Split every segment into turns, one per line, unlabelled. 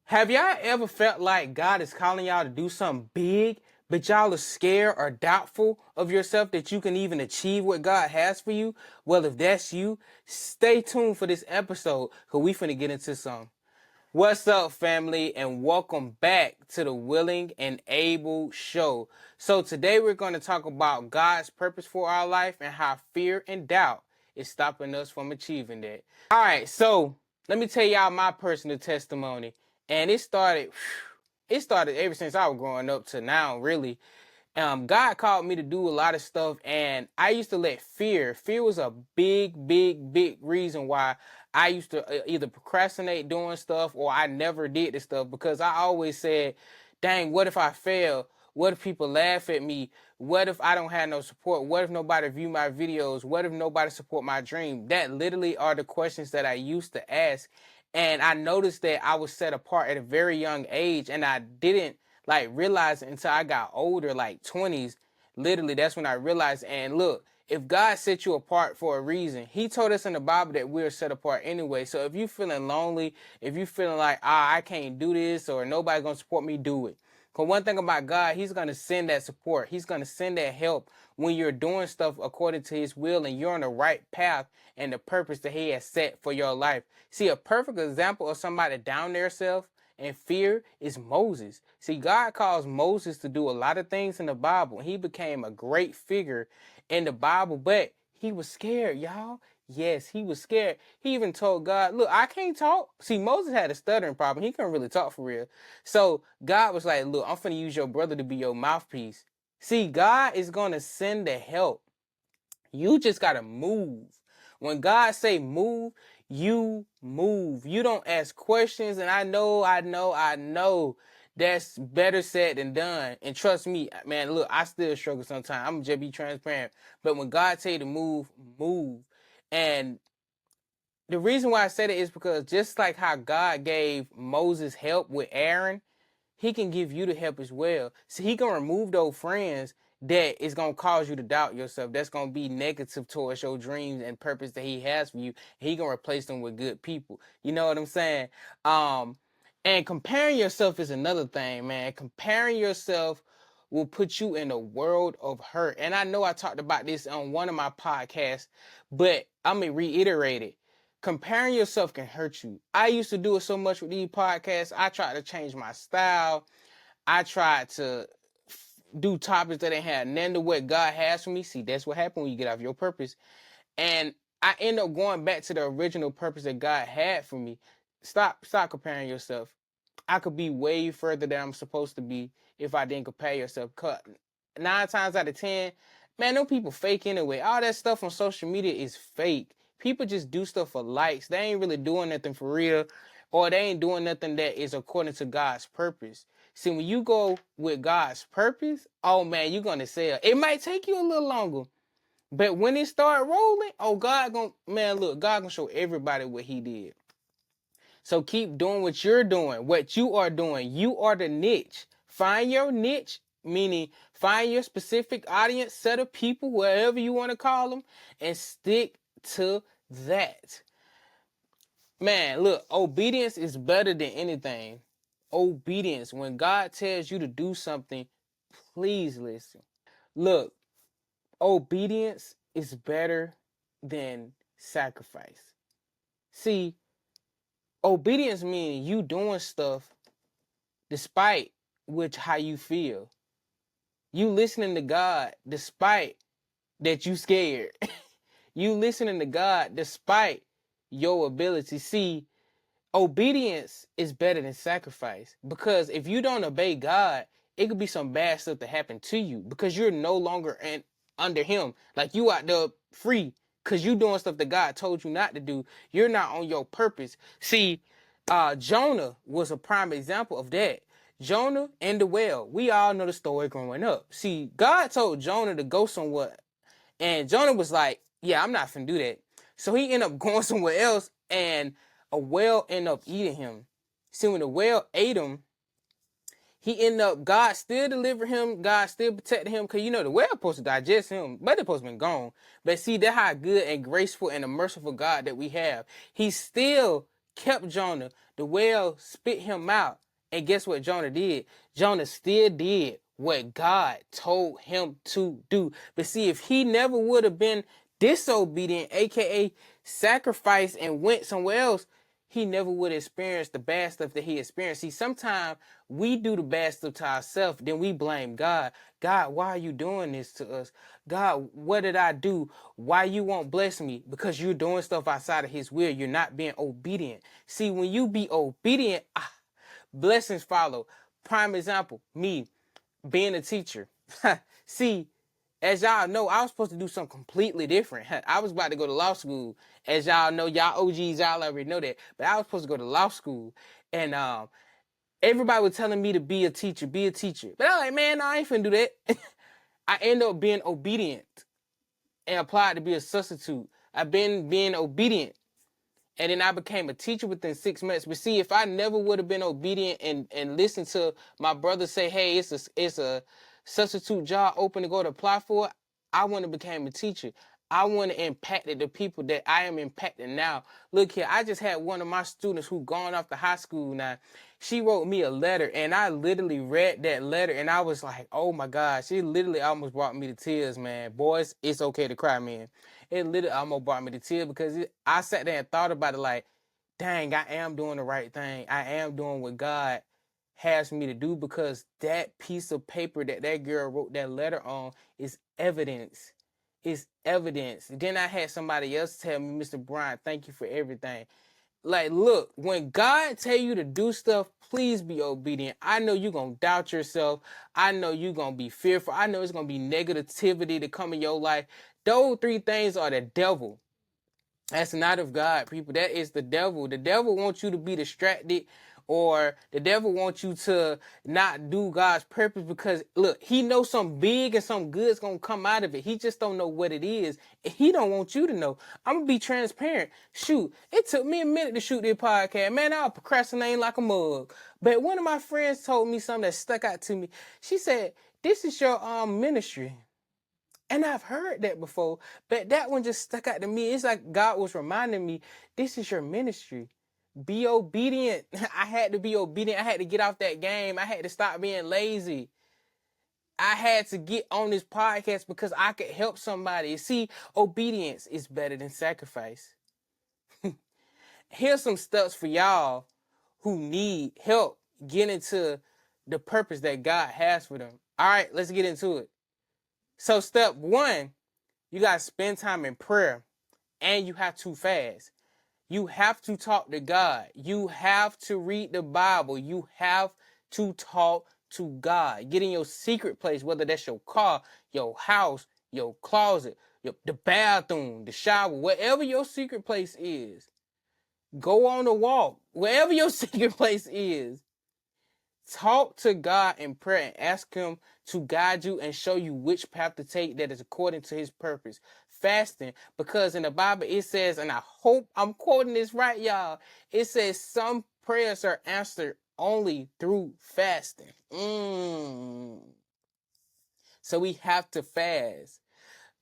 Have y'all ever felt like God is calling y'all to do something big, but y'all are scared or doubtful of yourself that you can even achieve what God has for you? Well, if that's you, stay tuned for this episode because we finna get into some. What's up, family, and welcome back to the Willing and Able show. So today we're going to talk about God's purpose for our life and how fear and doubt is stopping us from achieving that. All right, so let me tell y'all my personal testimony. And it started ever since I was growing up to now, really. God called me to do a lot of stuff, and I used to let fear was a big reason why I used to either procrastinate doing stuff or I never did the stuff, because I always said, dang, what if I fail? What if people laugh at me? What if I don't have no support? What if nobody view my videos? What if nobody support my dream? That literally are the questions that I used to ask. And I noticed that I was set apart at a very young age, and I didn't realize it until I got older, like 20s. Literally, that's when I realized. And look, if God set you apart for a reason, he told us in the Bible that we're set apart anyway. So if you're feeling lonely, if you're feeling like, I can't do this or nobody gonna support me, do it. Because one thing about God, he's going to send that support. He's going to send that help when you're doing stuff according to his will and you're on the right path and the purpose that he has set for your life. See, a perfect example of somebody down their self and fear is Moses. See, God calls Moses to do a lot of things in the Bible. He became a great figure in the Bible, but he was scared, y'all. Yes, he was scared. He even told God, look, I can't talk. See, Moses had a stuttering problem. He couldn't really talk for real. So God was like, look, I'm finna use your brother to be your mouthpiece. See, God is going to send the help. You just got to move. When God say move, you move. You don't ask questions. And I know that's better said than done. And trust me, man, look, I still struggle sometimes. I'm just be transparent. But when God tell you to move, move. And the reason why I said it is because just like how God gave Moses help with Aaron, he can give you the help as well. So he can remove those friends that is going to cause you to doubt yourself. That's going to be negative towards your dreams and purpose that he has for you. He going to replace them with good people. You know what I'm saying? And comparing yourself is another thing, man. Comparing yourself will put you in a world of hurt. And I know I talked about this on one of my podcasts, but I'm going to reiterate it. Comparing yourself can hurt you. I used to do it so much with these podcasts. I tried to change my style. I tried to do topics that ain't had none to what God has for me. See, that's what happens when you get off your purpose. And I end up going back to the original purpose that God had for me. Stop comparing yourself. I could be way further than I'm supposed to be if I didn't compare yourself. 9 times out of 10, man, them people fake anyway. All that stuff on social media is fake. People just do stuff for likes. They ain't really doing nothing for real, or they ain't doing nothing that is according to God's purpose. See, when you go with God's purpose, oh man, you're gonna sell. It might take you a little longer, but when it start rolling, oh God God gonna show everybody what he did. So keep doing what you're doing, what you are doing. You are the niche. Find your niche, meaning find your specific audience, set of people, whatever you want to call them, and stick to that. Man, look, obedience is better than anything. Obedience. When God tells you to do something, please listen. Look, obedience is better than sacrifice. See, obedience means you doing stuff despite how you feel. You listening to God despite that you scared. You listening to God despite your ability. See, obedience is better than sacrifice, because if you don't obey God, it could be some bad stuff to happen to you because you're no longer under him. Like, you out there free because you doing stuff that God told you not to do. You're not on your purpose. See, Jonah was a prime example of that. Jonah and the whale. We all know the story growing up. See, God told Jonah to go somewhere, and Jonah was like, yeah, I'm not finna do that. So he ended up going somewhere else, and a whale ended up eating him. See, when the whale ate him, he ended up, God still delivered him. God still protected him. Because, the whale supposed to digest him, but it supposed to be gone. But see, that's how good and graceful and a merciful God that we have. He still kept Jonah. The whale spit him out. And guess what Jonah did? Jonah still did what God told him to do. But see, if he never would have been disobedient, aka sacrificed and went somewhere else, he never would have experienced the bad stuff that he experienced. See, sometimes we do the bad stuff to ourselves, then we blame God. God, why are you doing this to us? God, what did I do? Why you won't bless me? Because you're doing stuff outside of his will. You're not being obedient. See, when you be obedient, blessings follow. Prime example, me being a teacher. See, as y'all know, I was supposed to do something completely different. I was about to go to law school. As y'all know, y'all OGs, y'all already know that. But I was supposed to go to law school. And everybody was telling me to be a teacher, be a teacher. But I was like, man, no, I ain't finna do that. I ended up being obedient and applied to be a substitute. I've been being obedient. And then I became a teacher within 6 months. But see, if I never would have been obedient and listened to my brother say, hey, it's a substitute job open to go to apply for, I wouldn't have became a teacher. I wouldn't have impacted the people that I am impacting now. Look here, I just had one of my students who gone off to high school now. She wrote me a letter, and I literally read that letter, and I was like, oh my God. She literally almost brought me to tears, man. Boys, it's okay to cry, man. It literally almost brought me to tears because I sat there and thought about it like, dang, I am doing the right thing. I am doing what God has me to do, because that piece of paper that girl wrote that letter on is evidence. It's evidence. Then I had somebody else tell me, Mr. Bryant, thank you for everything. Like, look, when God tell you to do stuff, please be obedient. I know you're going to doubt yourself. I know you're going to be fearful. I know it's going to be negativity to come in your life. Those three things are the devil. That's not of God, people. That is the devil. The devil wants you to be distracted, or the devil wants you to not do God's purpose because, look, he knows something big and something good's going to come out of it. He just don't know what it is. He don't want you to know. I'm going to be transparent. Shoot, it took me a minute to shoot this podcast. Man, I was procrastinating like a mug. But one of my friends told me something that stuck out to me. She said, this is your ministry. And I've heard that before, but that one just stuck out to me. It's like God was reminding me, this is your ministry. Be obedient. I had to be obedient. I had to get off that game. I had to stop being lazy. I had to get on this podcast because I could help somebody. See, obedience is better than sacrifice. Here's some steps for y'all who need help getting to the purpose that God has for them. All right, let's get into it. So step one, you got to spend time in prayer, and you have to fast. You have to talk to God. You have to read the Bible. You have to talk to God. Get in your secret place, whether that's your car, your house, your closet, the bathroom, the shower, wherever your secret place is. Go on a walk, wherever your secret place is. Talk to God in prayer and ask him to guide you and show you which path to take that is according to his purpose. Fasting, because in the Bible it says, and I hope I'm quoting this right, y'all. It says some prayers are answered only through fasting. So we have to fast.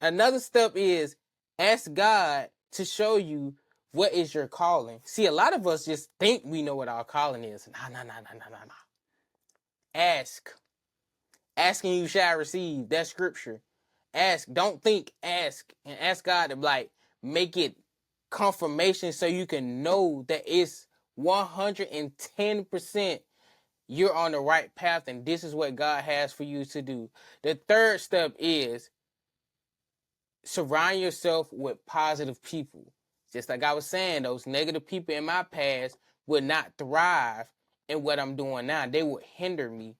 Another step is ask God to show you what is your calling. See, a lot of us just think we know what our calling is. No. Ask. Asking you shall receive. That's scripture. Ask. Don't think. Ask. And ask God to like make it confirmation so you can know that it's 110% you're on the right path and this is what God has for you to do. The third step is surround yourself with positive people. Just like I was saying, those negative people in my past would not thrive in what I'm doing now. They would hinder me.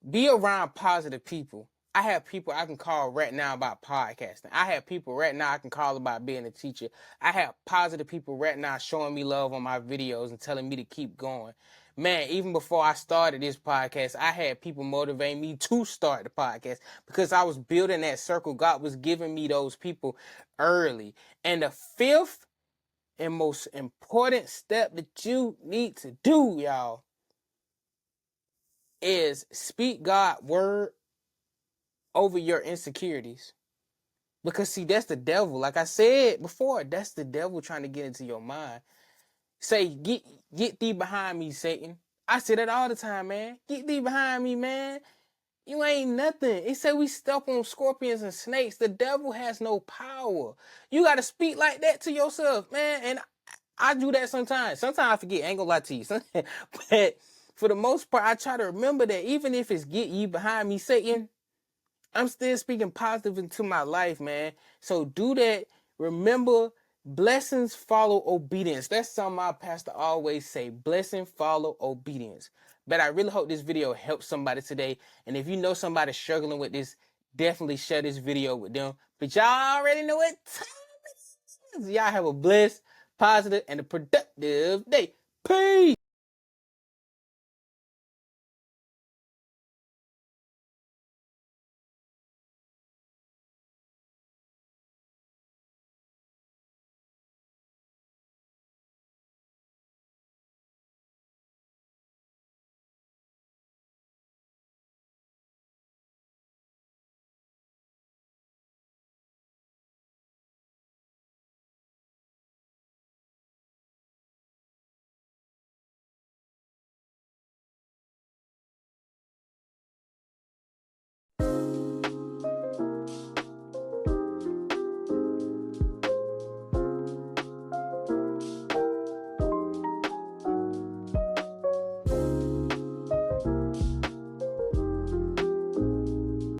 Be around positive people. I have people I can call right now about podcasting. I have people right now I can call about being a teacher. I have positive people right now showing me love on my videos and telling me to keep going. Man, even before I started this podcast, I had people motivate me to start the podcast because I was building that circle. God was giving me those people early. And the fifth and most important step that you need to do, y'all, is speak God's word over your insecurities. Because see, that's the devil. Like I said before, that's the devil trying to get into your mind. Say, get thee behind me, Satan. I say that all the time, man. Get thee behind me, man. You ain't nothing. It said we step on scorpions and snakes. The devil has no power. You got to speak like that to yourself, man. And I do that sometimes. Sometimes I forget. I ain't gonna lie to you. But for the most part, I try to remember that even if it's get ye behind me, Satan, I'm still speaking positive into my life, man. So do that. Remember, blessings follow obedience. That's something my pastor always say. Blessing follow obedience. But I really hope this video helps somebody today. And if you know somebody struggling with this, definitely share this video with them. But y'all already know what time it is. Y'all have a blessed, positive, and a productive day. Peace.